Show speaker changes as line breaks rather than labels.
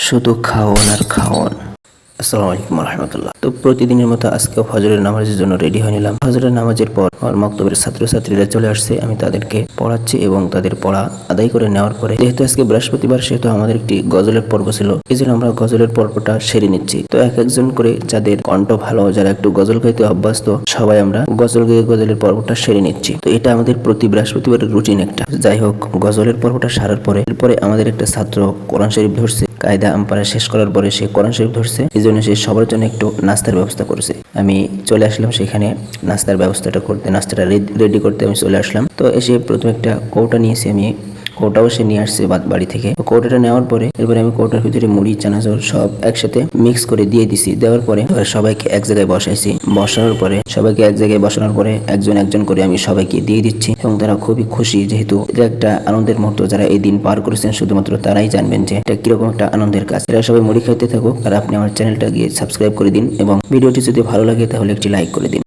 শুধু খাওন আর খাওন। আসসালামু আলাইকুম রহমতুল্লাহ। তো প্রতিদিনের মতো আজকে ফজরের নামাজের জন্য রেডি হয়ে নিলাম। ফজরের নামাজের পর আমার মক্তবের ছাত্রছাত্রীরা চলে আসছে, আমি তাদেরকে পড়াচ্ছি এবং তাদের পড়া আদায় করে নেওয়ার পরে, যেহেতু আজকে বৃহস্পতিবার সেহেতু আমাদের একটি গজলের পর্ব ছিল, এই জন্য আমরা গজলের পর্বটা সেরে নিচ্ছি। তো এক একজন করে যাদের কণ্ঠ ভালো, যারা একটু গজল গাইতে অভ্যস্ত, সবাই আমরা গজল গেয়ে গজলের পর্বটা সেরে নিচ্ছি। তো এটা আমাদের প্রতি বৃহস্পতিবারের রুটিন একটা। যাই হোক, গজলের পর্বটা সারার পরে এরপরে আমাদের একটা ছাত্র কোরআন শরীফ ধরছে। কায়দা আম্পারা শেষ করার পরে সে কোরআন শরীফ ধরছে, এই জন্য সে সবার জন্য একটু নাস্তার ব্যবস্থা করেছে। আমি চলে আসলাম সেখানে নাস্তার ব্যবস্থাটা করতে, নাস্তাটা রেডি করতে আমি চলে আসলাম। তো এসে প্রথমে একটা কৌটা নিয়েছি আমি, কৌটাও সে নিয়ে আসছে বাড়ি থেকে। তো কৌটাটা নেওয়ার পরে এরপরে আমি কৌটার ভিতরে মুড়ি চানাচুর সব একসাথে মিক্স করে দিয়ে দিছি। দেওয়ার পরে সবাইকে এক জায়গায় বসাইছি। বসানোর পরে সবাইকে এক জায়গায় বসানোর পরে একজন একজন করে আমি সবাইকে দিয়ে দিচ্ছি এবং তারা খুবই খুশি, যেহেতু এটা একটা আনন্দের মুহূর্ত। যারা এই দিন পার করেছেন শুধুমাত্র তারাই জানবেন যে এটা কিরকম একটা আনন্দের কাজ। এরা সবাই মুড়ি খাইতে থাকুক আর আপনি আমার চ্যানেলটা গিয়ে সাবস্ক্রাইব করে দিন এবং ভিডিওটি যদি ভালো লাগে তাহলে একটি লাইক করে দিন।